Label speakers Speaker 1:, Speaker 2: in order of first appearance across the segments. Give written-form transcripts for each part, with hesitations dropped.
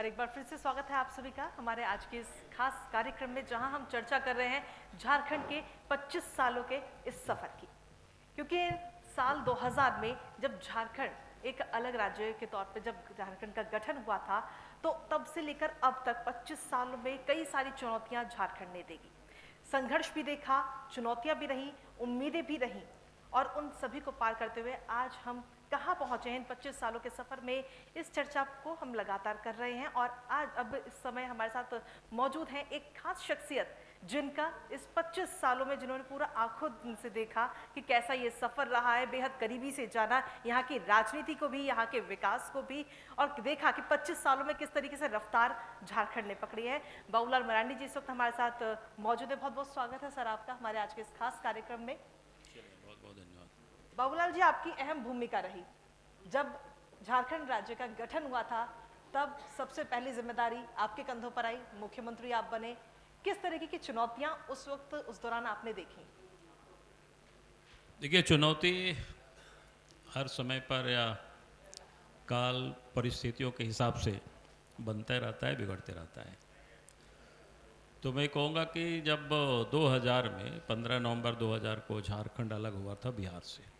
Speaker 1: और एक बार फिर से स्वागत है आप सभी का हमारे आज के इस खास कार्यक्रम में, जहां हम चर्चा कर रहे हैं झारखंड के 25 सालों के इस सफर की। क्योंकि साल 2000 में जब झारखंड एक अलग राज्य के तौर पे जब झारखंड का गठन हुआ था, तो तब से लेकर अब तक 25 सालों में कई सारी चुनौतियां झारखंड ने देखी। संघर्ष भी देखा, चुनौतियां भी रही, उम्मीदें भी रही, और उन सभी को पार करते हुए आज हम कहाँ पहुंचे हैं इन 25 सालों के सफर में, इस चर्चा को हम लगातार कर रहे हैं। और आज अब इस समय हमारे साथ मौजूद हैं एक खास शख्सियत, जिनका इस 25 सालों में जिन्होंने पूरा आंखों से देखा कि कैसा ये सफर रहा है, बेहद करीबी से जाना यहाँ की राजनीति को भी, यहाँ के विकास को भी, और देखा कि 25 सालों में किस तरीके से रफ्तार झारखंड ने पकड़ी है। बाबूलाल मरांडी जी इस वक्त हमारे साथ मौजूद है। बहुत बहुत स्वागत है सर आपका हमारे आज के इस खास कार्यक्रम में।
Speaker 2: बहुत बहुत धन्यवाद।
Speaker 1: बाबूलाल जी, आपकी अहम भूमिका रही। जब झारखंड राज्य का गठन हुआ था, तब सबसे पहली जिम्मेदारी आपके कंधों पर आई, मुख्यमंत्री आप बने। किस तरीके की चुनौतियां उस वक्त, उस दौरान आपने देखी?
Speaker 2: देखिए, चुनौती हर समय पर या काल परिस्थितियों के हिसाब से बनता रहता है, बिगड़ते रहता है। तो मैं कहूँगा कि जब 2000 में 15 नवंबर 2000 को झारखंड अलग हुआ था बिहार से,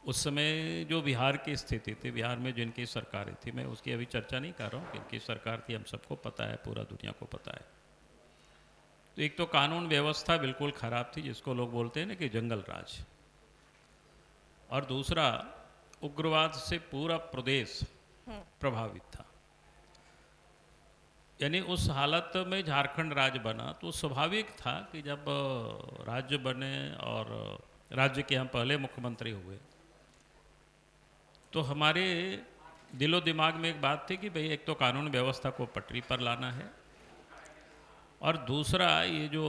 Speaker 2: उस समय जो बिहार की स्थिति थी, बिहार में जिनकी सरकारें थी, मैं उसकी अभी चर्चा नहीं कर रहा हूँ, किनकी सरकार थी हम सबको पता है, पूरा दुनिया को पता है। तो एक तो कानून व्यवस्था बिल्कुल ख़राब थी, जिसको लोग बोलते हैं ना कि जंगल राज, और दूसरा उग्रवाद से पूरा प्रदेश प्रभावित था। यानी उस हालत में झारखंड राज्य बना, तो स्वाभाविक था कि जब राज्य बने और राज्य के हम पहले मुख्यमंत्री हुए, तो हमारे दिलो दिमाग में एक बात थी कि भाई एक तो कानून व्यवस्था को पटरी पर लाना है, और दूसरा ये जो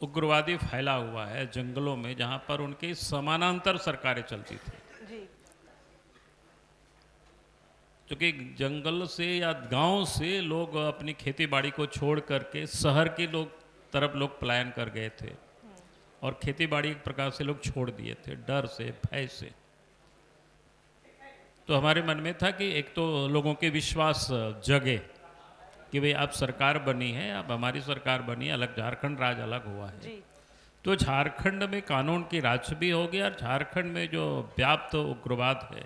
Speaker 2: उग्रवादी फैला हुआ है जंगलों में, जहाँ पर उनकी समानांतर सरकारें चलती थी,
Speaker 1: जी।
Speaker 2: क्योंकि जंगल से या गांव से लोग अपनी खेती बाड़ी को छोड़ करके शहर की तरफ लोग पलायन कर गए थे, और खेती बाड़ी एक प्रकार से लोग छोड़ दिए थे डर से, भय से। तो हमारे मन में था कि एक तो लोगों के विश्वास जगे कि भाई अब सरकार बनी है, अब हमारी सरकार बनी है, अलग झारखंड राज्य अलग हुआ है,
Speaker 1: जी।
Speaker 2: तो झारखंड में कानून की राज भी होगी, और झारखंड में जो व्याप्त उग्रवाद है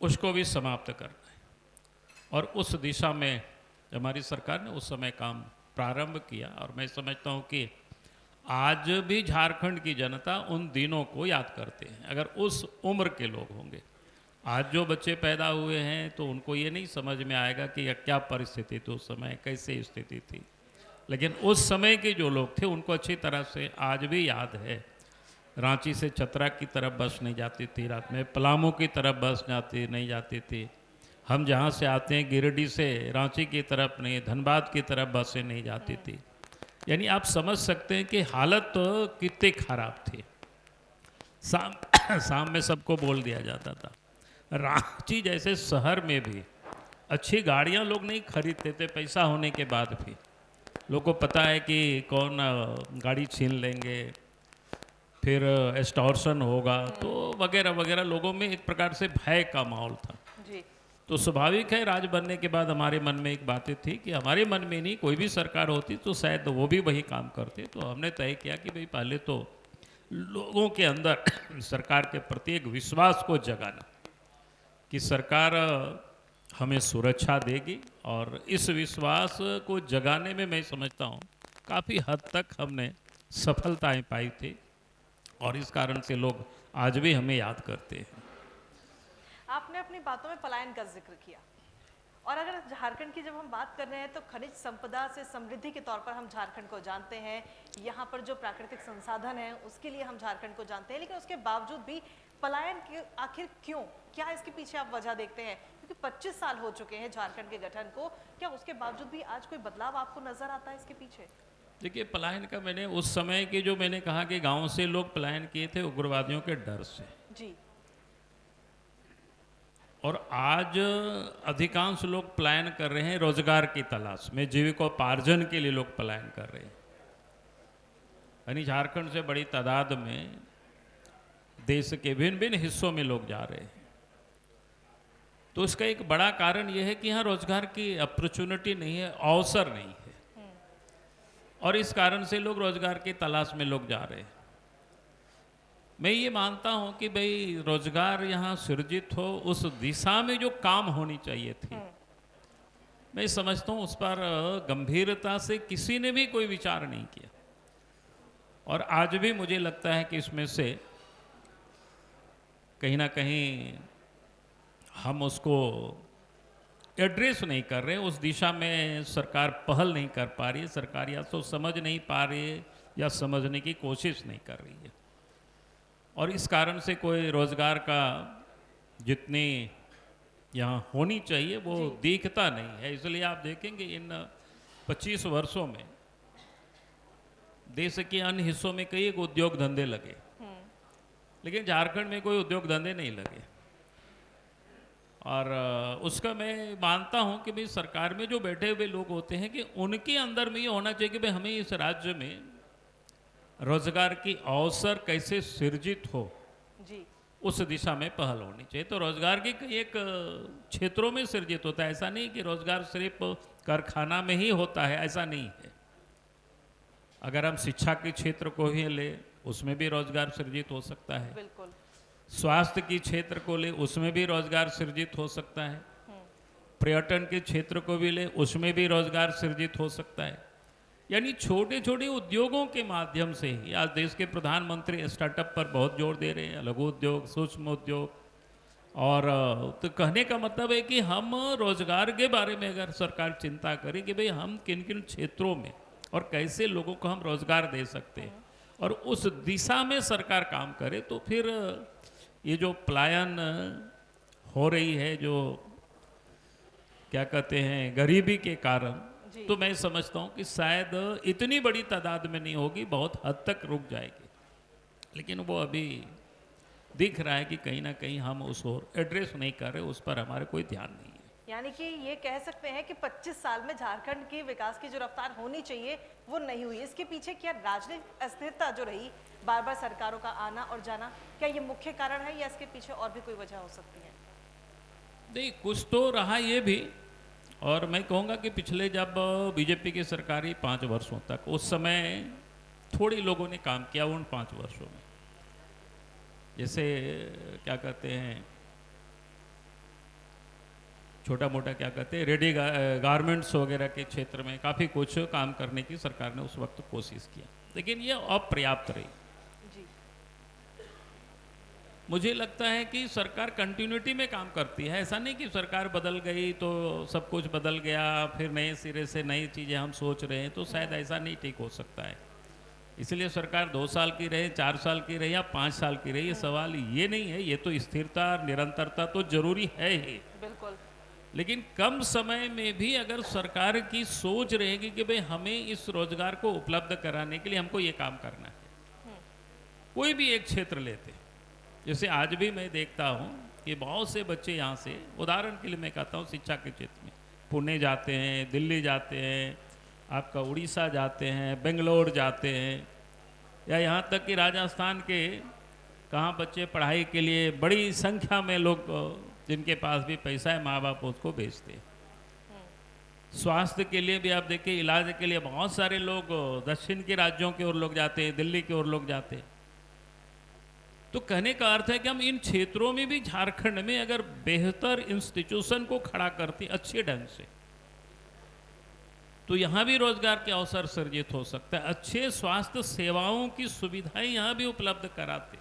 Speaker 2: उसको भी समाप्त करना है। और उस दिशा में हमारी सरकार ने उस समय काम प्रारंभ किया, और मैं समझता हूँ कि आज भी झारखंड की जनता उन दिनों को याद करते हैं। अगर उस उम्र के लोग होंगे, आज जो बच्चे पैदा हुए हैं, तो उनको ये नहीं समझ में आएगा कि यह क्या परिस्थिति थी उस समय, कैसे स्थिति थी, लेकिन उस समय के जो लोग थे उनको अच्छी तरह से आज भी याद है। रांची से चतरा की तरफ बस नहीं जाती थी रात में, पलामू की तरफ बस नहीं जाती थी। हम जहाँ से आते हैं गिरिडीह से रांची की तरफ नहीं, धनबाद की तरफ बसें नहीं जाती थी। यानी आप समझ सकते हैं कि हालत तो कितनी खराब थी। शाम में सबको बोल दिया जाता था। रांची जैसे शहर में भी अच्छी गाड़ियाँ लोग नहीं खरीदते थे, पैसा होने के बाद भी। लोगों को पता है कि कौन गाड़ी छीन लेंगे, फिर एक्सटॉर्शन होगा, तो वगैरह वगैरह, लोगों में एक प्रकार से भय का माहौल था।
Speaker 1: जी।
Speaker 2: तो स्वाभाविक है, राज बनने के बाद हमारे मन में एक बातें थी कि हमारे मन में नहीं, कोई भी सरकार होती तो शायद वो भी वही काम करते। तो हमने तय किया कि भाई पहले तो लोगों के अंदर सरकार के प्रति एक विश्वास को जगाना कि सरकार हमें सुरक्षा देगी, और इस विश्वास को जगाने में मैं समझता हूँ काफ़ी हद तक हमने सफलताएं पाई थी, और इस कारण से लोग आज भी हमें याद करते हैं।
Speaker 1: आपने अपनी बातों में पलायन का जिक्र किया, और अगर झारखंड की जब हम बात कर रहे हैं, तो खनिज संपदा से समृद्धि के तौर पर हम झारखंड को जानते हैं। यहाँ पर जो प्राकृतिक संसाधन है उसके लिए हम झारखंड को जानते हैं, लेकिन उसके बावजूद भी पलायन के आखिर क्यों, क्या इसके पीछे आप वजह देखते हैं? क्योंकि 25 साल हो चुके हैं झारखंड के गठन को, क्या उसके बावजूद भी आज कोई बदलाव आपको नजर आता है इसके पीछे?
Speaker 2: देखिए, पलायन का मैंने उस समय की जो मैंने कहा कि गांव से लोग पलायन किए थे उग्रवादियों के डर से,
Speaker 1: जी।
Speaker 2: और आज अधिकांश लोग पलायन कर रहे हैं रोजगार की तलाश में, जीविकोपार्जन के लिए लोग पलायन कर रहे हैं। यानी झारखंड से बड़ी तादाद में देश के भिन्न भिन्न हिस्सों में लोग जा रहे हैं। तो इसका एक बड़ा कारण यह है कि यहाँ रोजगार की अपॉर्चुनिटी नहीं है, अवसर नहीं है, और इस कारण से लोग रोजगार की तलाश में लोग जा रहे हैं। मैं ये मानता हूं कि भाई रोजगार यहाँ सृजित हो उस दिशा में जो काम होनी चाहिए थी, मैं समझता हूँ उस पर गंभीरता से किसी ने भी कोई विचार नहीं किया। और आज भी मुझे लगता है कि इसमें से कहीं ना कहीं हम उसको एड्रेस नहीं कर रहे, उस दिशा में सरकार पहल नहीं कर पा रही है, सरकार या तो समझ नहीं पा रही है या समझने की कोशिश नहीं कर रही है, और इस कारण से कोई रोजगार का जितनी यहाँ होनी चाहिए वो दिखता नहीं है। इसलिए आप देखेंगे इन 25 वर्षों में देश के अन्य हिस्सों में कई एक उद्योग धंधे लगे, लेकिन झारखंड में कोई उद्योग धंधे नहीं लगे। और उसका मैं मानता हूं कि भाई सरकार में जो बैठे हुए लोग होते हैं कि उनके अंदर में ये होना चाहिए कि भाई हमें इस राज्य में रोजगार की अवसर कैसे सृजित हो,
Speaker 1: जी
Speaker 2: उस दिशा में पहल होनी चाहिए। तो रोजगार की कई एक क्षेत्रों में सृजित होता है, ऐसा नहीं कि रोजगार सिर्फ कारखाना में ही होता है, ऐसा नहीं है। अगर हम शिक्षा के क्षेत्र को ही ले, उसमें भी रोजगार सृजित हो सकता है।
Speaker 1: बिल्कुल।
Speaker 2: स्वास्थ्य के क्षेत्र को ले, उसमें भी रोजगार सृजित हो सकता है। पर्यटन के क्षेत्र को भी ले, उसमें भी रोजगार सृजित हो सकता है। यानी छोटे छोटे उद्योगों के माध्यम से ही आज देश के प्रधानमंत्री स्टार्टअप पर बहुत जोर दे रहे हैं, लघु उद्योग, सूक्ष्म उद्योग। और तो कहने का मतलब है कि हम रोजगार के बारे में अगर सरकार चिंता करे कि भाई हम किन किन क्षेत्रों में और कैसे लोगों को हम रोजगार दे सकते हैं, और उस दिशा में सरकार काम करे, तो फिर ये जो पलायन हो रही है, जो क्या कहते हैं गरीबी के कारण, तो मैं समझता हूँ कि शायद इतनी बड़ी तादाद में नहीं होगी, बहुत हद तक रुक जाएगी। लेकिन वो अभी दिख रहा है कि कहीं ना कहीं हम उसको एड्रेस नहीं कर रहे, उस पर हमारे कोई ध्यान नहीं है।
Speaker 1: यानी कि ये कह सकते हैं कि 25 साल में झारखंड की विकास की जो रफ्तार होनी चाहिए वो नहीं हुई। इसके पीछे क्या राजनीतिक अस्थिरता जो रही, बार बार सरकारों का आना और जाना, क्या ये मुख्य कारण है या इसके पीछे और भी कोई वजह हो सकती है?
Speaker 2: नहीं, कुछ तो रहा ये भी। और मैं कहूँगा कि पिछले जब बीजेपी की सरकारी 5 वर्षों तक, उस समय थोड़ी लोगों ने काम किया उन 5 वर्षों में। जैसे क्या कहते हैं, छोटा मोटा क्या कहते हैं रेडी गारमेंट्स वगैरह के क्षेत्र में काफ़ी कुछ काम करने की सरकार ने उस वक्त कोशिश किया, लेकिन ये अपर्याप्त रही।
Speaker 1: जी।
Speaker 2: मुझे लगता है कि सरकार कंटिन्यूटी में काम करती है, ऐसा नहीं कि सरकार बदल गई तो सब कुछ बदल गया, फिर नए सिरे से नई चीज़ें हम सोच रहे हैं, तो शायद ऐसा नहीं ठीक हो सकता है। इसलिए सरकार 2 साल की रहे, 4 साल की रहे या 5 साल की रहे, ये सवाल ये नहीं है। ये तो स्थिरता निरंतरता तो जरूरी है ही,
Speaker 1: बिल्कुल।
Speaker 2: लेकिन कम समय में भी अगर सरकार की सोच रहेगी कि भाई हमें इस रोजगार को उपलब्ध कराने के लिए हमको ये काम करना है, कोई भी एक क्षेत्र लेते, जैसे आज भी मैं देखता हूँ कि बहुत से बच्चे यहाँ से, उदाहरण के लिए मैं कहता हूँ शिक्षा के क्षेत्र में पुणे जाते हैं, दिल्ली जाते हैं, आपका उड़ीसा जाते हैं, बेंगलोर जाते हैं, या यहाँ तक कि राजस्थान के कहाँ बच्चे पढ़ाई के लिए बड़ी संख्या में लोग, जिनके पास भी पैसा है, माँ बाप उसको भेजते हैं। स्वास्थ्य के लिए भी आप देखिए, इलाज के लिए बहुत सारे लोग दक्षिण के राज्यों की ओर लोग जाते हैं, दिल्ली की ओर लोग जाते हैं। तो कहने का अर्थ है कि हम इन क्षेत्रों में भी झारखंड में अगर बेहतर इंस्टीट्यूशन को खड़ा करते अच्छे ढंग से, तो यहाँ भी रोजगार के अवसर सृजित हो सकता है। अच्छे स्वास्थ्य सेवाओं की सुविधाएं यहाँ भी उपलब्ध कराते,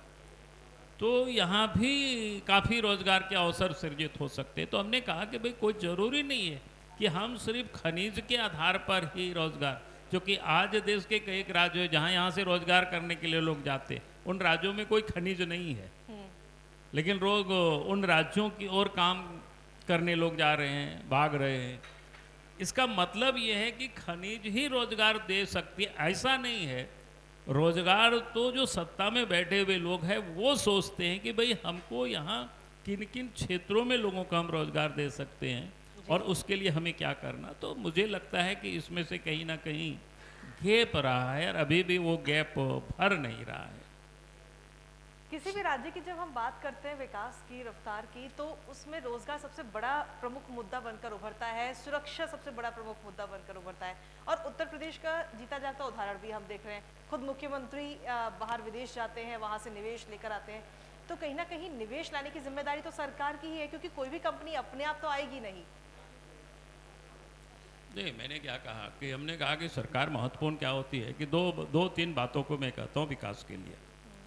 Speaker 2: तो यहाँ भी काफ़ी रोजगार के अवसर सृजित हो सकते हैं। तो हमने कहा कि भाई कोई ज़रूरी नहीं है कि हम सिर्फ खनिज के आधार पर ही रोजगार, क्योंकि आज देश के कई राज्य हैं जहाँ यहाँ से रोजगार करने के लिए लोग जाते हैं, उन राज्यों में कोई खनिज नहीं है, लेकिन लोग उन राज्यों की ओर काम करने लोग जा रहे हैं, भाग रहे हैं। इसका मतलब ये है कि खनिज ही रोजगार दे सकती है, ऐसा नहीं है। रोजगार तो जो सत्ता में बैठे हुए लोग हैं वो सोचते हैं कि भाई हमको यहाँ किन किन क्षेत्रों में लोगों को हम रोजगार दे सकते हैं और उसके लिए हमें क्या करना। तो मुझे लगता है कि इसमें से कहीं ना कहीं गैप रहा है और अभी भी वो गैप भर नहीं रहा है।
Speaker 1: किसी भी राज्य की जब हम बात करते हैं विकास की रफ्तार की, तो उसमें रोजगार सबसे बड़ा प्रमुख मुद्दा बनकर उभरता है, सुरक्षा सबसे बड़ा प्रमुख मुद्दा बनकर उभरता है। और उत्तर प्रदेश का जीता जागता उदाहरण भी हम देख रहे हैं। खुद मुख्यमंत्री बाहर विदेश जाते हैं, वहाँ से निवेश लेकर आते हैं। तो कहीं ना कहीं निवेश लाने की जिम्मेदारी तो सरकार की ही है, क्योंकि कोई भी कंपनी अपने आप तो आएगी नहीं।
Speaker 2: नहीं, मैंने क्या कहा कि हमने कहा कि सरकार महत्वपूर्ण क्या होती है कि दो तीन बातों को मैं कहता हूँ विकास के लिए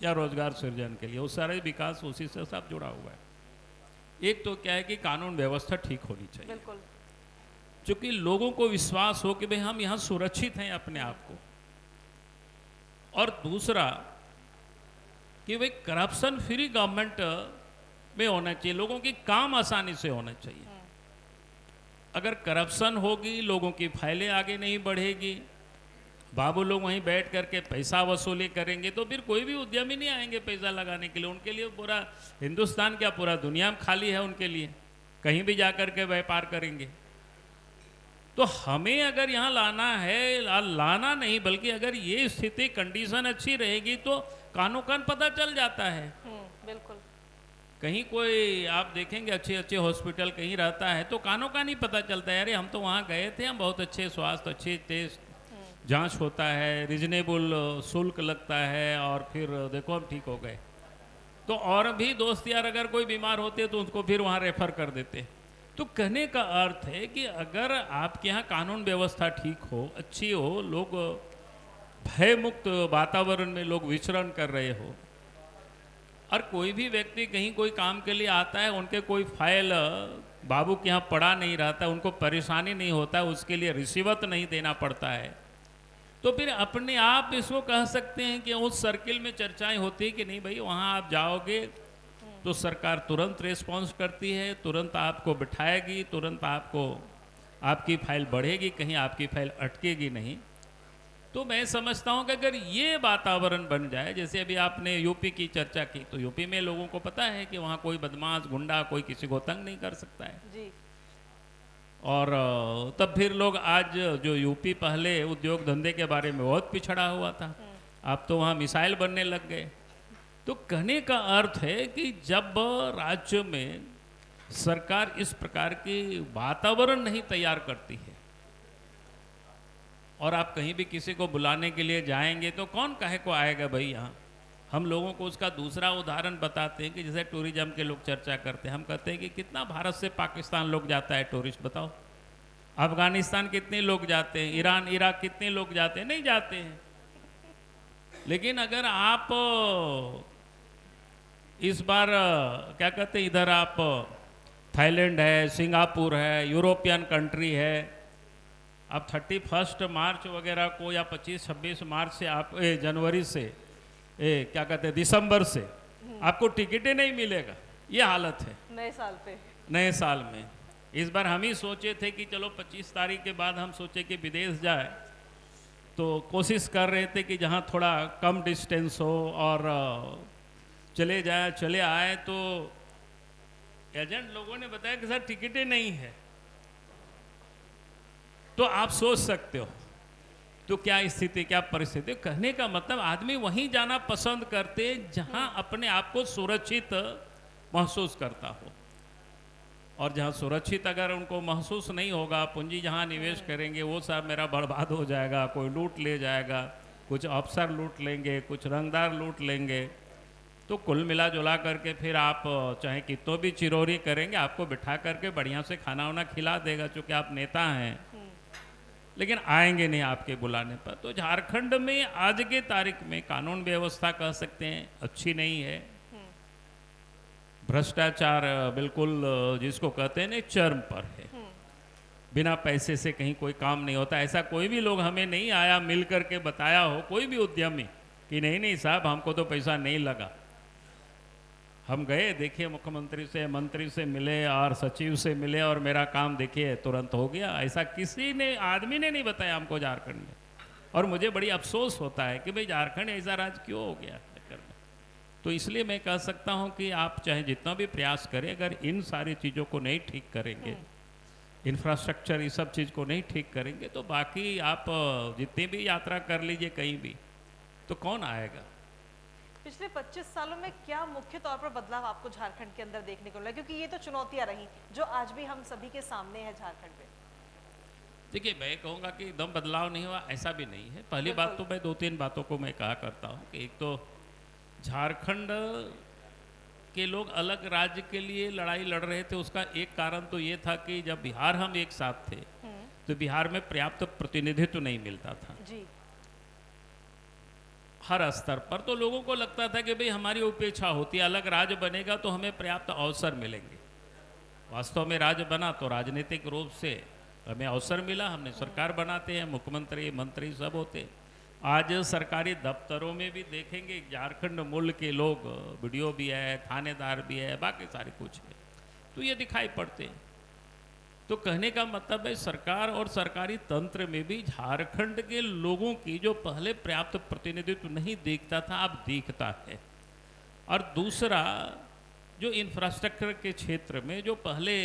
Speaker 2: या रोजगार सृजन के लिए, वो सारे विकास उसी से सब जुड़ा हुआ है। एक तो क्या है कि कानून व्यवस्था ठीक होनी चाहिए,
Speaker 1: बिल्कुल।
Speaker 2: क्योंकि लोगों को विश्वास हो कि भाई हम यहाँ सुरक्षित हैं अपने आप को। और दूसरा कि भाई करप्शन फ्री गवर्नमेंट में होना चाहिए, लोगों की काम आसानी से होना चाहिए। अगर करप्शन होगी, लोगों की फाइलें आगे नहीं बढ़ेगी, बाबू लोग वहीं बैठ करके पैसा वसूली करेंगे, तो फिर कोई भी उद्यमी नहीं आएंगे पैसा लगाने के लिए। उनके लिए पूरा हिंदुस्तान क्या पूरा दुनिया में खाली है उनके लिए, कहीं भी जा कर के व्यापार करेंगे। तो हमें अगर यहाँ लाना है, लाना नहीं बल्कि अगर ये स्थिति कंडीशन अच्छी रहेगी तो कानो कान पता चल जाता है।
Speaker 1: बिल्कुल।
Speaker 2: कहीं कोई आप देखेंगे अच्छे अच्छे हॉस्पिटल कहीं रहता है तो कानों का नहीं पता चलता है, अरे हम तो वहाँ गए थे, हम बहुत अच्छे स्वास्थ्य, अच्छे टेस्ट, जांच होता है, रिजनेबल शुल्क लगता है और फिर देखो हम ठीक हो गए। तो और भी दोस्त यार अगर कोई बीमार होते तो उनको फिर वहाँ रेफर कर देते। तो कहने का अर्थ है कि अगर आपके यहाँ कानून व्यवस्था ठीक हो, अच्छी हो, लोग भय मुक्त वातावरण में लोग विचरण कर रहे हो, और कोई भी व्यक्ति कहीं कोई काम के लिए आता है, उनके कोई फाइल बाबू के यहाँ पड़ा नहीं रहता, उनको परेशानी नहीं होता, उसके लिए रिसीवत नहीं देना पड़ता है, तो फिर अपने आप इसको कह सकते हैं कि उस सर्किल में चर्चाएं होती है कि नहीं भाई वहाँ आप जाओगे तो सरकार तुरंत रिस्पॉन्स करती है, तुरंत आपको बिठाएगी, तुरंत आपको आपकी फाइल बढ़ेगी, कहीं आपकी फाइल अटकेगी नहीं। तो मैं समझता हूँ कि अगर ये वातावरण बन जाए, जैसे अभी आपने यूपी की चर्चा की, तो यूपी में लोगों को पता है कि वहाँ कोई बदमाश गुंडा कोई किसी को तंग नहीं कर सकता है
Speaker 1: जी।
Speaker 2: और तब फिर लोग आज जो यूपी पहले उद्योग धंधे के बारे में बहुत पिछड़ा हुआ था, अब तो वहाँ मिसाइल बनने लग गए। तो कहने का अर्थ है कि जब राज्य में सरकार इस प्रकार की वातावरण नहीं तैयार करती है, और आप कहीं भी किसी को बुलाने के लिए जाएंगे तो कौन काहे को आएगा भाई यहाँ। हम लोगों को उसका दूसरा उदाहरण बताते हैं कि जैसे टूरिज्म के लोग चर्चा करते हैं, हम कहते हैं कि कितना भारत से पाकिस्तान लोग जाता है टूरिस्ट, बताओ। अफगानिस्तान कितने लोग जाते हैं, ईरान इराक कितने लोग जाते हैं, नहीं जाते हैं। लेकिन अगर आप इस बार क्या कहते हैं, इधर आप थाईलैंड है, सिंगापुर है, यूरोपियन कंट्री है, आप 31 मार्च वगैरह को या 25-26 मार्च से आप जनवरी से क्या कहते हैं दिसंबर से आपको टिकटें नहीं मिलेगा, ये हालत है
Speaker 1: नए साल पे।
Speaker 2: नए साल में। इस बार हम ही सोचे थे कि चलो 25 तारीख के बाद हम सोचे कि विदेश जाए, तो कोशिश कर रहे थे कि जहाँ थोड़ा कम डिस्टेंस हो और चले जाए, चले आए। तो एजेंट लोगों ने बताया कि सर टिकटें नहीं है। तो आप सोच सकते हो तो क्या स्थिति, क्या परिस्थिति। कहने का मतलब आदमी वहीं जाना पसंद करते जहां अपने आप को सुरक्षित महसूस करता हो, और जहां सुरक्षित अगर उनको महसूस नहीं होगा, पूंजी जहां निवेश करेंगे वो सब मेरा बर्बाद हो जाएगा, कोई लूट ले जाएगा, कुछ अफसर लूट लेंगे, कुछ रंगदार लूट लेंगे, तो कुल मिला जुला करके फिर आप चाहे कितनों भी चिरौरी करेंगे, आपको बिठा करके बढ़िया से खाना वाना खिला देगा चूँकि आप नेता हैं, लेकिन आएंगे नहीं आपके बुलाने पर। तो झारखंड में आज के तारीख में कानून व्यवस्था कह सकते हैं अच्छी नहीं है, भ्रष्टाचार बिल्कुल जिसको कहते हैं ना चरम पर है, बिना पैसे से कहीं कोई काम नहीं होता। ऐसा कोई भी लोग हमें नहीं आया मिल करके बताया हो, कोई भी उद्यमी, कि नहीं नहीं साहब हमको तो पैसा नहीं लगा। हम गए, देखिए मुख्यमंत्री से, मंत्री से मिले और सचिव से मिले और मेरा काम देखिए तुरंत हो गया। ऐसा किसी ने, आदमी ने नहीं बताया हमको झारखंड में। और मुझे बड़ी अफसोस होता है कि भाई झारखंड ऐसा राज्य क्यों हो गया चक्कर में। तो इसलिए मैं कह सकता हूं कि आप चाहे जितना भी प्रयास करें, अगर इन सारी चीज़ों को नहीं ठीक करेंगे, इंफ्रास्ट्रक्चर इस सब चीज़ को नहीं ठीक करेंगे, तो बाकी आप जितनी भी यात्रा कर लीजिए कहीं भी, तो कौन आएगा।
Speaker 1: पिछले 25 सालों में क्या मुख्य तौर पर बदलाव आपको झारखंड के अंदर देखने को मिला, क्योंकि ये तो चुनौतियां रही जो आज भी हम सभी के सामने है झारखंड में।
Speaker 2: देखिए, मैं कहूँगा कि एकदम बदलाव नहीं हुआ, ऐसा भी नहीं है। पहली बात तो
Speaker 1: बिल्कुल।
Speaker 2: मैं 2-3 बातों को मैं कहा करता हूँ कि एक तो झारखंड के लोग अलग राज्य के लिए लड़ाई लड़ रहे थे, उसका एक कारण तो ये था कि जब बिहार हम एक साथ थे तो बिहार में पर्याप्त प्रतिनिधित्व नहीं मिलता था
Speaker 1: जी।
Speaker 2: हर स्तर पर। तो लोगों को लगता था कि भाई हमारी उपेक्षा होती है, अलग राज्य बनेगा तो हमें पर्याप्त अवसर मिलेंगे। वास्तव में राज्य बना तो राजनीतिक रूप से हमें अवसर मिला, हमने सरकार बनाते हैं, मुख्यमंत्री मंत्री सब होते। आज सरकारी दफ्तरों में भी देखेंगे झारखंड मूल के लोग, वीडियो भी है, थानेदार भी है, बाकी सारे कुछ है, तो ये दिखाई पड़ते हैं। तो कहने का मतलब है सरकार और सरकारी तंत्र में भी झारखंड के लोगों की जो पहले पर्याप्त प्रतिनिधित्व नहीं दिखता था, अब दिखता है। और दूसरा, जो इंफ्रास्ट्रक्चर के क्षेत्र में जो पहले,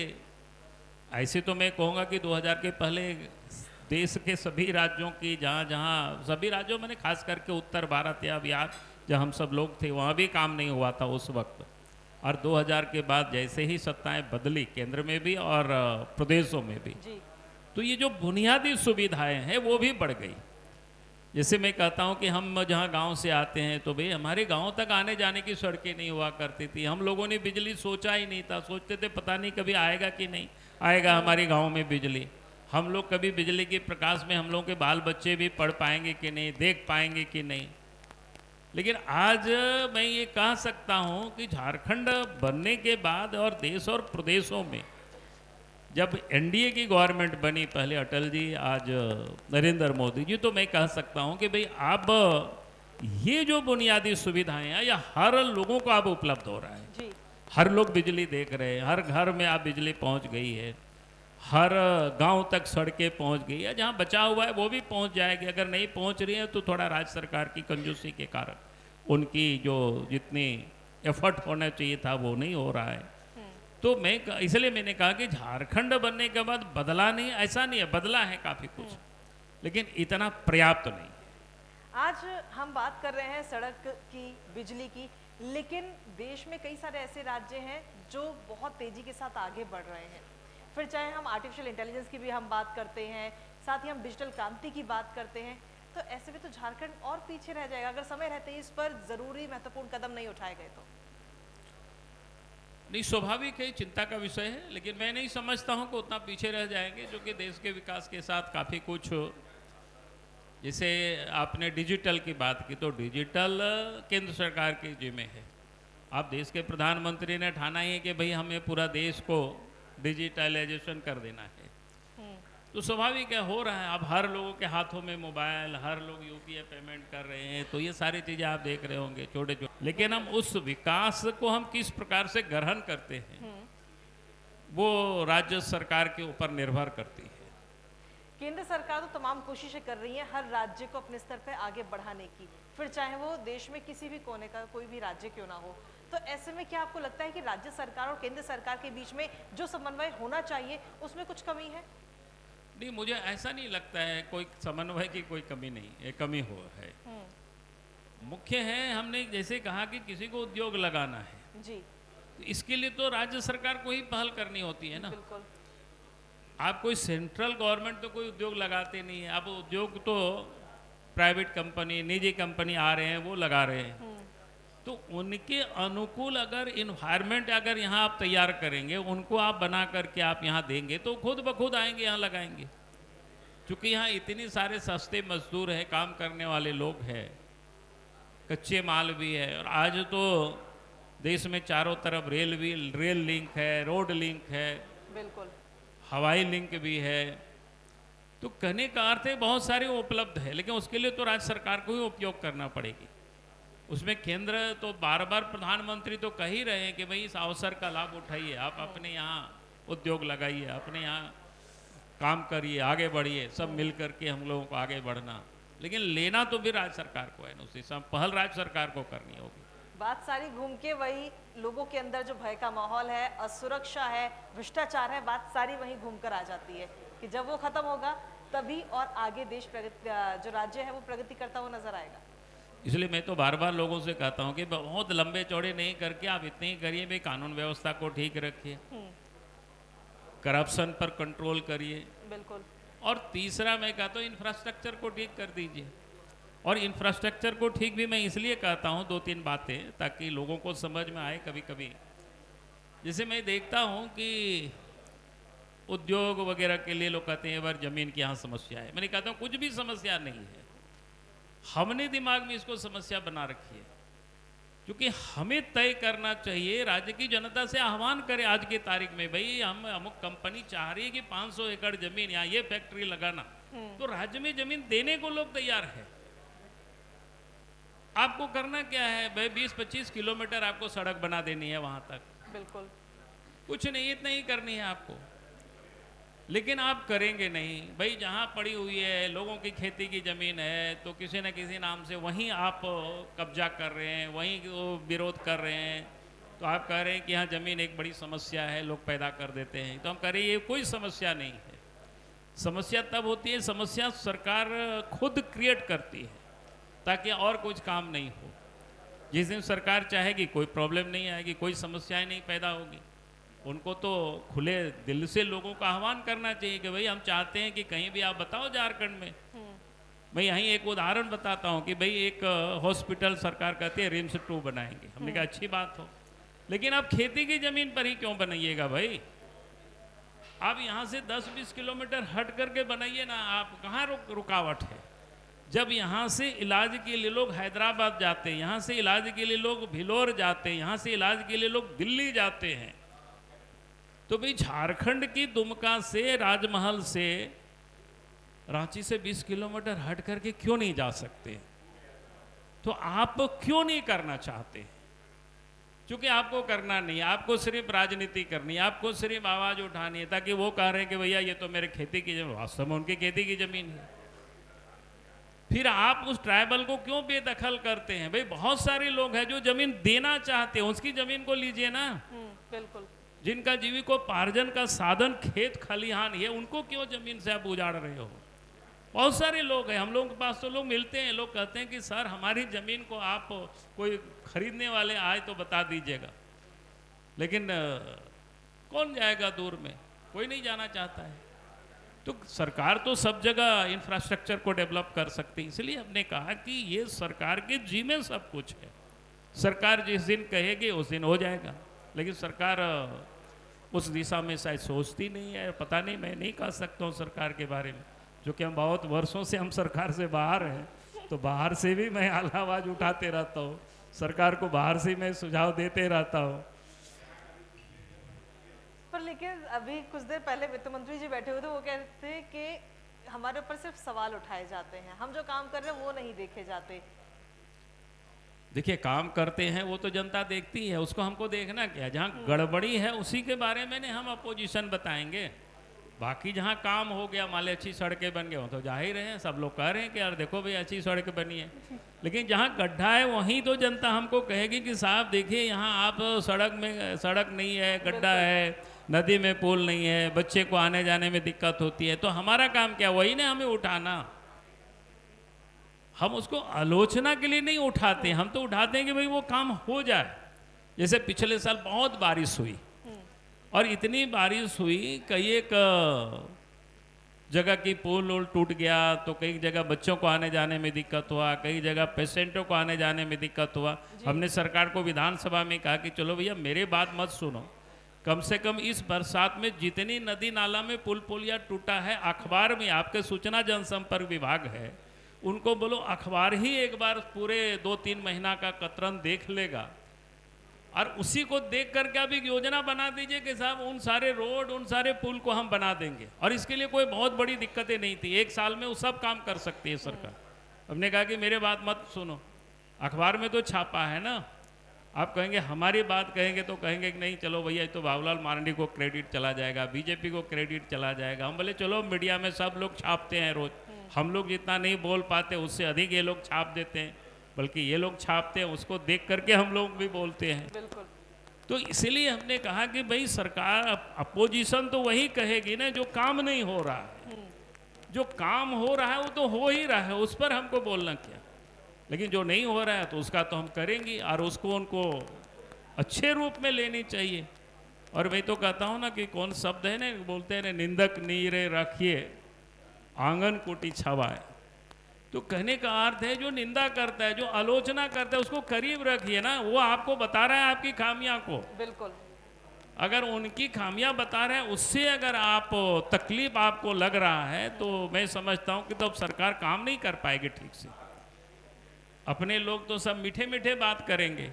Speaker 2: ऐसे तो मैं कहूँगा कि 2000 के पहले देश के सभी राज्यों की, जहाँ सभी राज्यों में खास करके उत्तर भारत या बिहार जहाँ हम सब लोग थे, वहाँ भी काम नहीं हुआ था उस वक्त। और 2000 के बाद जैसे ही सत्ताएं बदली केंद्र में भी और प्रदेशों में भी,
Speaker 1: जी।
Speaker 2: तो ये जो बुनियादी सुविधाएं हैं वो भी बढ़ गई। जैसे मैं कहता हूँ कि हम जहाँ गांव से आते हैं तो भाई हमारे गांव तक आने जाने की सड़कें नहीं हुआ करती थी। हम लोगों ने बिजली सोचा ही नहीं था, सोचते थे पता नहीं कभी आएगा कि नहीं आएगा हमारे गांव में बिजली। हम लोग कभी बिजली के प्रकाश में हम लोगों के बाल बच्चे भी पढ़ पाएंगे कि नहीं, देख पाएंगे कि नहीं। लेकिन आज मैं ये कह सकता हूँ कि झारखंड बनने के बाद और देश और प्रदेशों में जब एनडीए की गवर्नमेंट बनी, पहले अटल जी, आज नरेंद्र मोदी जी, तो मैं कह सकता हूं कि भाई अब ये जो बुनियादी सुविधाएं हैं या हर लोगों को अब उपलब्ध हो रहा है।
Speaker 1: जी।
Speaker 2: हर लोग बिजली देख रहे हैं, हर घर में अब बिजली पहुंच गई है, हर गांव तक सड़कें पहुंच गई है, जहां बचा हुआ है वो भी पहुंच जाएगी। अगर नहीं पहुंच रही है तो थोड़ा राज्य सरकार की कंजूसी के कारण उनकी जो जितनी एफर्ट होना चाहिए था वो नहीं हो रहा है। तो मैं इसलिए मैंने कहा कि झारखंड बनने के बाद बदला नहीं, ऐसा नहीं है, बदला है काफ़ी कुछ, लेकिन इतना पर्याप्त नहीं।
Speaker 1: आज हम बात कर रहे हैं सड़क की, बिजली की, लेकिन देश में कई सारे ऐसे राज्य हैं जो बहुत तेजी के साथ आगे बढ़ रहे हैं। फिर चाहे हम आर्टिफिशियल इंटेलिजेंस की भी हम बात करते हैं, साथ ही हम डिजिटल क्रांति की बात करते हैं, तो ऐसे में तो झारखंड और पीछे रह जाएगा अगर समय रहते ही इस पर जरूरी महत्वपूर्ण कदम नहीं उठाए गए तो।
Speaker 2: नहीं, स्वाभाविक है, चिंता का विषय है, लेकिन मैं नहीं समझता हूं कि उतना पीछे रह जाएंगे, जो कि देश के विकास के साथ काफ़ी कुछ। जैसे आपने डिजिटल की बात की, तो डिजिटल केंद्र सरकार के जिम्मे है। आप देश के प्रधानमंत्री ने ठाना ही है कि भाई हमें पूरा देश को डिजिटलाइजेशन कर देना है, तो स्वाभाविक है हो रहा है। अब हर लोगों के हाथों में मोबाइल, हर लोग यूपीआई पेमेंट कर रहे हैं, तो ये सारी चीज़ें आप देख रहे होंगे छोटे छोटे। लेकिन हम उस विकास को हम किस प्रकार से ग्रहण करते हैं वो राज्य सरकार के ऊपर निर्भर करती है।
Speaker 1: केंद्र सरकार तो तमाम कोशिशें कर रही है हर राज्य को अपने स्तर पर आगे बढ़ाने की, फिर चाहे वो देश में किसी भी कोने का कोई भी राज्य क्यों ना हो। तो ऐसे में क्या आपको लगता है कि राज्य सरकार और केंद्र सरकार के बीच में जो समन्वय होना चाहिए उसमें कुछ कमी है?
Speaker 2: नहीं, मुझे ऐसा नहीं लगता है कोई समन्वय की कोई कमी नहीं है, कमी हो है। मुख्य है, हमने जैसे कहा कि किसी को उद्योग लगाना है
Speaker 1: जी,
Speaker 2: तो इसके लिए तो राज्य सरकार को ही पहल करनी होती है ना।
Speaker 1: बिल्कुल।
Speaker 2: आप कोई सेंट्रल गवर्नमेंट तो कोई उद्योग लगाते नहीं है, आप उद्योग तो प्राइवेट कंपनी, निजी कंपनी आ रहे हैं वो लगा रहे हैं। तो उनके अनुकूल अगर इन्वायरमेंट अगर यहाँ आप तैयार करेंगे, उनको आप बना करके आप यहाँ देंगे, तो खुद ब खुद आएंगे यहाँ लगाएंगे। क्योंकि यहाँ इतनी सारे सस्ते मजदूर हैं, काम करने वाले लोग हैं, कच्चे माल भी है, और आज तो देश में चारों तरफ रेल लिंक है, रोड लिंक है,
Speaker 1: बिल्कुल,
Speaker 2: हवाई लिंक भी है। तो कहने का अर्थ है बहुत सारे उपलब्ध है, लेकिन उसके लिए तो राज्य सरकार को ही उपयोग करना पड़ेगी। उसमें केंद्र तो बार बार प्रधानमंत्री तो कह ही रहे हैं कि भाई इस अवसर का लाभ उठाइए, आप अपने यहाँ उद्योग लगाइए, अपने यहाँ काम करिए, आगे बढ़िए, सब मिल करके हम लोगों को आगे बढ़ना। लेकिन लेना तो भी राज्य सरकार को है ना, उसी समय पहल राज्य सरकार को करनी होगी।
Speaker 1: बात सारी घूम के वही लोगों के अंदर जो भय का माहौल है, असुरक्षा है, भ्रष्टाचार है, बात सारी वहीं घूम कर आ जाती है कि जब वो खत्म होगा तभी और आगे देश प्रगति, जो राज्य है वो प्रगति करता हुआ नजर आएगा।
Speaker 2: इसलिए मैं तो बार बार लोगों से कहता हूँ कि बहुत लंबे चौड़े नहीं करके आप इतने ही करिए, भाई कानून व्यवस्था को ठीक रखिए, करप्शन पर कंट्रोल करिए,
Speaker 1: बिल्कुल।
Speaker 2: और तीसरा मैं कहता हूँ इंफ्रास्ट्रक्चर को ठीक कर दीजिए। और इंफ्रास्ट्रक्चर को ठीक भी मैं इसलिए कहता हूँ, दो तीन बातें ताकि लोगों को समझ में आए। कभी कभी जैसे मैं देखता हूँ कि उद्योग वगैरह के लिए लोग कहते हैं बार जमीन की यहाँ समस्या है। मैंने कहता हूँ कुछ भी समस्या नहीं है, हमने दिमाग में इसको समस्या बना रखी है। क्योंकि हमें तय करना चाहिए, राज्य की जनता से आह्वान करें आज की तारीख में, भाई हम अमुक कंपनी चाह रही है कि 500 एकड़ जमीन यहाँ ये फैक्ट्री लगाना, तो राज्य में जमीन देने को लोग तैयार है। आपको करना क्या है भाई, 20-25 किलोमीटर आपको सड़क बना देनी है वहां तक,
Speaker 1: बिल्कुल।
Speaker 2: कुछ नहीं, इतना ही करनी है आपको। लेकिन आप करेंगे नहीं भाई, जहाँ पड़ी हुई है लोगों की खेती की ज़मीन है तो किसी न किसी नाम से वहीं आप कब्जा कर रहे हैं, वहीं वो विरोध कर रहे हैं। तो आप कह रहे हैं कि यहाँ ज़मीन एक बड़ी समस्या है, लोग पैदा कर देते हैं। तो हम कह रहे हैं ये कोई समस्या नहीं है। समस्या तब होती है, समस्या सरकार खुद क्रिएट करती है ताकि और कुछ काम नहीं हो। जिस दिन सरकार चाहेगी कोई प्रॉब्लम नहीं आएगी, कोई समस्याएं नहीं पैदा होगी। उनको तो खुले दिल से लोगों का आह्वान करना चाहिए कि भाई हम चाहते हैं कि कहीं भी आप बताओ झारखंड में। मैं यहीं एक उदाहरण बताता हूँ कि भाई एक हॉस्पिटल सरकार कहती है रिम्स 2 बनाएंगे। हमने कहा अच्छी बात हो, लेकिन आप खेती की जमीन पर ही क्यों बनाइएगा भाई? आप यहाँ से 10-20 किलोमीटर हट करके बनाइए ना। आप कहाँ रुकावट है? जब यहाँ से इलाज के लिए लोग हैदराबाद जाते हैं, यहाँ से इलाज के लिए लोग भिलोर जाते हैं, यहाँ से इलाज के लिए लोग दिल्ली जाते हैं, तो भाई झारखंड की दुमका से, राजमहल से, रांची से 20 किलोमीटर हट करके क्यों नहीं जा सकते? तो आप क्यों नहीं करना चाहते? क्योंकि आपको करना नहीं, आपको सिर्फ राजनीति करनी है, आपको सिर्फ आवाज उठानी है ताकि वो कह रहे हैं कि भैया ये तो मेरे खेती की जमीन, वास्तव में उनकी खेती की जमीन है। फिर आप उस ट्राइबल को क्यों बेदखल करते हैं? भाई बहुत सारे लोग हैं जो जमीन देना चाहते हैं, उसकी जमीन को लीजिए ना।
Speaker 1: बिल्कुल।
Speaker 2: जिनका जीविकोपार्जन का साधन खेत खलिहान है, उनको क्यों जमीन से आप उजाड़ रहे हो? बहुत सारे लोग हैं, हम लोगों के पास तो लोग मिलते हैं, लोग कहते हैं कि सर हमारी जमीन को आप कोई खरीदने वाले आए तो बता दीजिएगा। लेकिन कौन जाएगा दूर में? कोई नहीं जाना चाहता है। तो सरकार तो सब जगह इंफ्रास्ट्रक्चर को डेवलप कर सकती है। इसलिए हमने कहा कि ये सरकार के जी में सब कुछ है। सरकार जिस दिन कहेगी उस दिन हो जाएगा, लेकिन सरकार उस दिशा में शायद सोचती नहीं है। पता नहीं, मैं नहीं कह सकता हूँ सरकार के बारे में, जो कि हम बहुत वर्षों से हम सरकार से बाहर हैं, तो बाहर से भी मैं आवाज़ उठाते रहता हूँ, सरकार को बाहर से मैं सुझाव देते रहता हूँ।
Speaker 1: पर लेकिन अभी कुछ देर पहले वित्त मंत्री जी बैठे हुए थे, वो कहते थे कि हमारे ऊपर सिर्फ सवाल उठाए जाते हैं, हम जो काम कर रहे हैं वो नहीं देखे जाते।
Speaker 2: देखिए, काम करते हैं वो तो जनता देखती है, उसको हमको देखना क्या? जहाँ गड़बड़ी है उसी के बारे में हम अपोजिशन बताएंगे। बाकी जहाँ काम हो गया, मान ली अच्छी सड़कें बन गए, वो तो जाहिर है सब लोग कह रहे हैं कि यार देखो भाई अच्छी सड़क बनी है। लेकिन जहाँ गड्ढा है वहीं तो जनता हमको कहेगी कि साहब देखिए यहाँ आप सड़क नहीं है, गड्ढा है, नदी में पुल नहीं है, बच्चे को आने जाने में दिक्कत होती है। तो हमारा काम क्या? वही ना हमें उठाना। हम उसको आलोचना के लिए नहीं उठाते, हम तो उठाते हैं कि भाई वो काम हो जाए। जैसे पिछले साल बहुत बारिश हुई, और इतनी बारिश हुई, कई एक जगह की पुल उल टूट गया, तो कई जगह बच्चों को आने जाने में दिक्कत हुआ, कई जगह पेशेंटों को आने जाने में दिक्कत हुआ। हमने सरकार को विधानसभा में कहा कि चलो भैया मेरे बात मत सुनो, कम से कम इस बरसात में जितनी नदी नाला में पुल पुलिया टूटा है, अखबार में, आपके सूचना जनसंपर्क विभाग है, उनको बोलो अखबार ही एक बार पूरे 2-3 महीना का कतरन देख लेगा, और उसी को देख करके आप एक योजना बना दीजिए कि साहब उन सारे रोड, उन सारे पुल को हम बना देंगे। और इसके लिए कोई बहुत बड़ी दिक्कतें नहीं थी, 1 साल में वो सब काम कर सकती है सरकार। हमने कहा कि मेरे बात मत सुनो, अखबार में तो छापा है ना, आप कहेंगे हमारी बात कहेंगे तो कहेंगे कि नहीं चलो भैया ये तो बाबूलाल मारंडी को क्रेडिट चला जाएगा, बीजेपी को क्रेडिट चला जाएगा। हम बोले चलो मीडिया में सब लोग छापते हैं रोज, हम लोग जितना नहीं बोल पाते उससे अधिक ये लोग छाप देते हैं, बल्कि ये लोग छापते हैं, उसको देख करके हम लोग भी बोलते हैं।
Speaker 1: बिल्कुल।
Speaker 2: तो इसलिए हमने कहा कि भाई सरकार, अपोजिशन तो वही कहेगी ना जो काम नहीं हो रहा है। जो काम हो रहा है वो तो हो ही रहा है, उस पर हमको बोलना क्या। लेकिन जो नहीं हो रहा है तो उसका तो हम करेंगे और उसको उनको अच्छे रूप में लेनी चाहिए। और मैं तो कहता हूँ ना कि कौन शब्द है ना, बोलते हैं ना, निंदक नीरे रखिए आंगन कोटी छावाए। तो कहने का अर्थ है जो निंदा करता है, जो आलोचना करता है, उसको करीब रखिए ना। वो आपको बता रहा है आपकी खामियां को।
Speaker 1: बिल्कुल।
Speaker 2: अगर उनकी खामियां बता रहे हैं, उससे अगर आप तकलीफ आपको लग रहा है, तो मैं समझता हूं कि तो अब सरकार काम नहीं कर पाएगी ठीक से। अपने लोग तो सब मीठे मीठे बात करेंगे,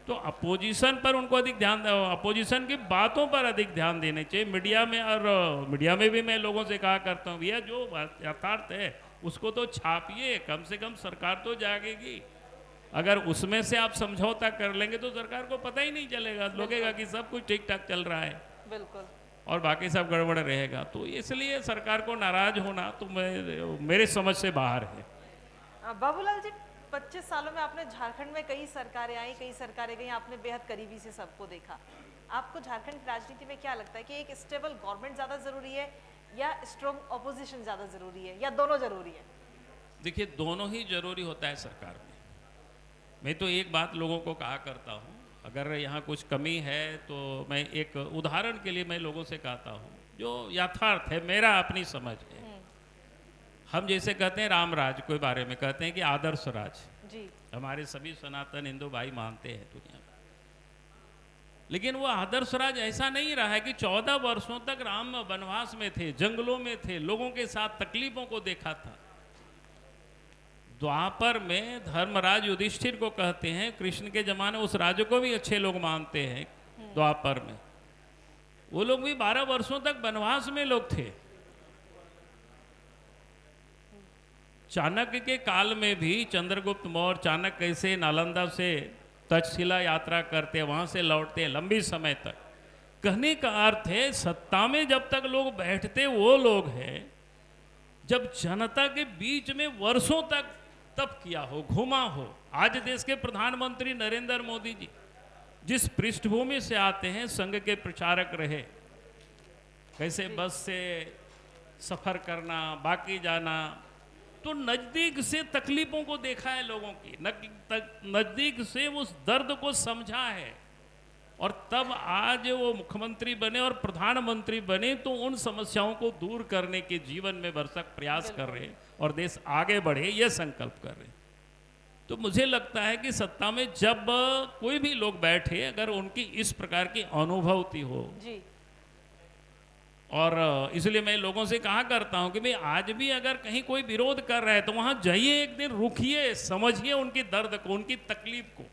Speaker 2: तो अपोजिशन पर उनको अधिक ध्यान, अपोजिशन की बातों पर अधिक ध्यान देने चाहिए मीडिया में। और मीडिया में भी मैं लोगों से कहा करता हूँ, भैया जो यथार्थ है उसको तो छापिए, कम से कम सरकार तो जागेगी। अगर उसमें से आप समझौता कर लेंगे तो सरकार को पता ही नहीं चलेगा, लगेगा कि सब कुछ ठीक ठाक चल रहा है
Speaker 1: बिल्कुल।
Speaker 2: और बाकी सब गड़बड़ रहेगा। तो इसलिए सरकार को नाराज होना तो मेरे समझ से बाहर है।
Speaker 1: बाबूलाल जी, 25 सालों में आपने झारखंड में कई सरकारें आई, कई सरकारें गई, आपने बेहद करीबी से सबको देखा। आपको झारखंड की राजनीति में क्या लगता है कि एक स्टेबल गवर्नमेंट ज़्यादा ज़रूरी है या स्ट्रॉन्ग ऑपोजिशन ज़्यादा ज़रूरी है, या दोनों ज़रूरी है?
Speaker 2: देखिए, दोनों ही जरूरी होता है सरकार में। मैं तो एक बात लोगों को कहा करता हूँ, अगर यहाँ कुछ कमी है तो मैं एक उदाहरण के लिए मैं लोगों से कहता हूँ जो यथार्थ है, मेरा अपनी समझ है। हम जैसे कहते हैं राम राज के बारे में कहते हैं कि आदर्श राज
Speaker 1: जी।
Speaker 2: हमारे सभी सनातन हिंदू भाई मानते हैं दुनिया में। लेकिन वो आदर्श राज ऐसा नहीं रहा है कि 14 वर्षों तक राम वनवास में थे, जंगलों में थे, लोगों के साथ तकलीफों को देखा था। द्वापर में धर्मराज युधिष्ठिर को कहते हैं, कृष्ण के जमाने उस राजा को भी अच्छे लोग मानते हैं। द्वापर में वो लोग भी 12 वर्षों तक वनवास में लोग थे। चाणक्य के काल में भी चंद्रगुप्त मौर्य, चाणक्य कैसे नालंदा से तक्षशिला यात्रा करते, वहां से लौटते लंबी समय तक। कहने का अर्थ है सत्ता में जब तक लोग बैठते वो लोग हैं जब जनता के बीच में वर्षों तक तप किया हो, घूमा हो। आज देश के प्रधानमंत्री नरेंद्र मोदी जी जिस पृष्ठभूमि से आते हैं, संघ के प्रचारक रहे, कैसे बस से सफर करना, बाकी जाना, तो नजदीक से तकलीफों को देखा है लोगों की, नजदीक से उस दर्द को समझा है। और तब आज वो मुख्यमंत्री बने और प्रधानमंत्री बने तो उन समस्याओं को दूर करने के जीवन में भरसक प्रयास कर रहे हैं और देश आगे बढ़े ये संकल्प कर रहे हैं। तो मुझे लगता है कि सत्ता में जब कोई भी लोग बैठे, अगर उनकी इस प्रकार की अनुभूति हो
Speaker 1: जी।
Speaker 2: और इसलिए मैं लोगों से कहा करता हूं कि भाई आज भी अगर कहीं कोई विरोध कर रहा है तो वहां जाइए, एक दिन रुकिए, समझिए उनकी दर्द को, उनकी तकलीफ को,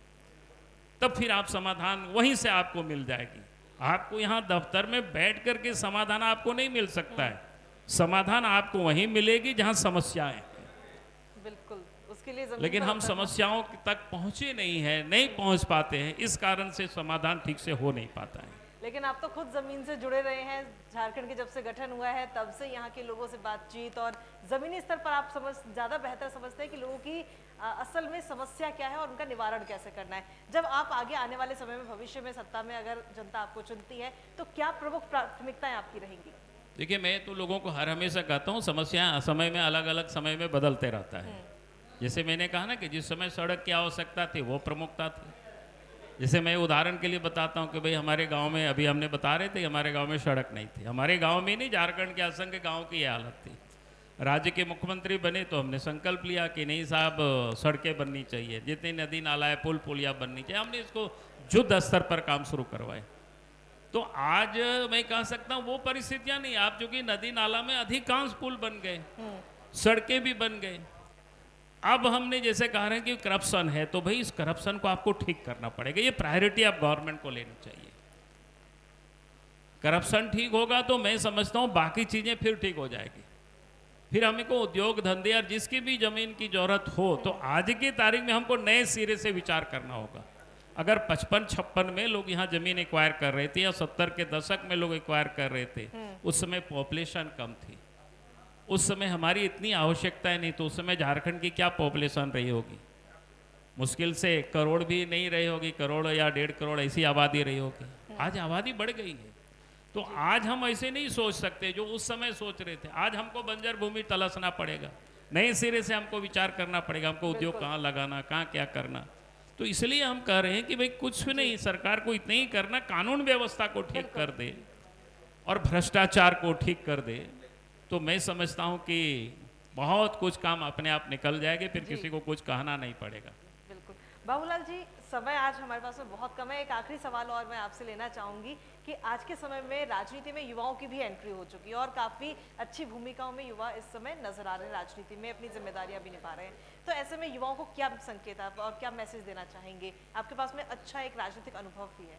Speaker 2: तब फिर आप समाधान वहीं से आपको मिल जाएगी। आपको यहाँ दफ्तर में बैठ करके समाधान आपको नहीं मिल सकता है, समाधान आपको वहीं मिलेगी जहाँ समस्याएं हैं।
Speaker 1: बिल्कुल, उसके लिए
Speaker 2: लेकिन हम समस्याओं तक पहुंचे नहीं है, नहीं पहुंच पाते हैं, इस कारण से समाधान ठीक से हो नहीं पाता है।
Speaker 1: लेकिन आप तो खुद जमीन से जुड़े रहे हैं, झारखंड के जब से गठन हुआ है तब से यहाँ के लोगों से बातचीत और जमीनी स्तर पर आप ज़्यादा बेहतर समझते हैं कि लोगों की असल में समस्या क्या है और उनका निवारण कैसे करना है। जब आप आगे आने वाले समय में, भविष्य में सत्ता में अगर जनता आपको चुनती है तो क्या प्रमुख प्राथमिकताएं आपकी रहेंगी?
Speaker 2: देखिए, मैं तो लोगों को हर हमेशा कहता हूँ समस्याएं समय में अलग अलग समय में बदलते रहता है। जैसे मैंने कहा ना कि जिस समय सड़क की आवश्यकता थी वो प्रमुखता थी। जैसे मैं उदाहरण के लिए बताता हूँ कि भाई हमारे गांव में, अभी हमने बता रहे थे, हमारे गांव में सड़क नहीं थी। हमारे गांव में नहीं, झारखंड के असंख्य गांव की यह हालत थी। राज्य के मुख्यमंत्री बने तो हमने संकल्प लिया कि नहीं साहब, सड़कें बननी चाहिए, जितनी नदी नाला है, पुल पुलिया बननी चाहिए। हमने इसको युद्ध स्तर पर काम शुरू करवाए। तो आज मैं कह सकता हूँ वो परिस्थितियाँ नहीं। आप जो कि नदी नाला में अधिकांश पुल बन गए, सड़कें भी बन गए। अब हमने जैसे कह रहे हैं कि करप्शन है, तो भाई इस करप्शन को आपको ठीक करना पड़ेगा। ये प्रायोरिटी आप गवर्नमेंट को लेनी चाहिए। करप्शन ठीक होगा तो मैं समझता हूँ बाकी चीजें फिर ठीक हो जाएगी। फिर हमको उद्योग धंधे और जिसकी भी जमीन की जरूरत हो तो आज की तारीख में हमको नए सिरे से विचार करना होगा। अगर 55-56 में लोग यहाँ जमीन एक्वायर कर रहे थे या 70 के दशक में लोग एक्वायर कर रहे थे, उस समय पॉपुलेशन कम थी, उस समय हमारी इतनी आवश्यकताएं नहीं, तो उस समय झारखंड की क्या पॉपुलेशन रही होगी? मुश्किल से करोड़ भी नहीं रही होगी, करोड़ या 1.5 करोड़ ऐसी आबादी रही होगी। आज आबादी बढ़ गई है। तो आज हम ऐसे नहीं सोच सकते जो उस समय सोच रहे थे। आज हमको बंजर भूमि तलाशना पड़ेगा, नए सिरे से हमको विचार करना पड़ेगा, हमको उद्योग
Speaker 1: बिल्कुल।
Speaker 2: कहाँ लगाना, कहाँ क्या करना। तो इसलिए हम कह रहे हैं कि भाई कुछ भी नहीं, सरकार को इतना ही करना, कानून व्यवस्था को ठीक
Speaker 1: बिल्कुल।
Speaker 2: कर दे और भ्रष्टाचार को ठीक कर दे, तो मैं समझता हूँ कि बहुत कुछ काम अपने आप निकल जाएंगे, फिर
Speaker 1: जी।
Speaker 2: किसी को कुछ कहना नहीं पड़ेगा।
Speaker 1: बिल्कुल। बाबूलाल जी, समय आज हमारे पास में बहुत कम है। एक आखिरी सवाल और मैं आपसे लेना चाहूँगी कि आज के समय में राजनीति में युवाओं की भी एंट्री हो चुकी है और काफ़ी अच्छी भूमिकाओं में युवा इस समय नजर आ रहे हैं, राजनीति में अपनी जिम्मेदारियां भी निभा रहे हैं। तो ऐसे में युवाओं को क्या संकेत आप और क्या मैसेज देना चाहेंगे? आपके पास में अच्छा एक राजनीतिक अनुभव भी है।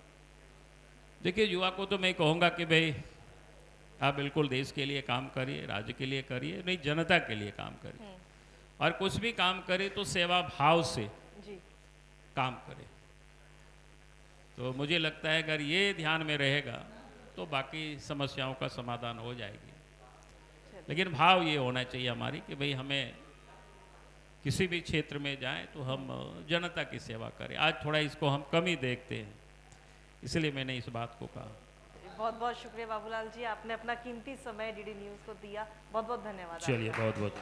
Speaker 2: देखिए, युवा को तो मैं कहूँगा कि भाई आप बिल्कुल देश के लिए काम करिए, राज्य के लिए करिए, नहीं जनता के लिए काम करिए, और कुछ भी काम करे तो सेवा भाव से
Speaker 1: जी।
Speaker 2: काम करे। तो मुझे लगता है अगर ये ध्यान में रहेगा तो बाकी समस्याओं का समाधान हो जाएगी। लेकिन भाव ये होना चाहिए हमारी कि भाई हमें किसी भी क्षेत्र में जाएं तो हम जनता की सेवा करें। आज थोड़ा इसको हम कम ही देखते हैं, इसलिए मैंने इस बात को कहा।
Speaker 1: बहुत बहुत शुक्रिया बाबूलाल जी, आपने अपना कीमती समय डीडी न्यूज़ को दिया। बहुत बहुत धन्यवाद
Speaker 2: चलिए,
Speaker 1: आपका।
Speaker 2: बहुत बहुत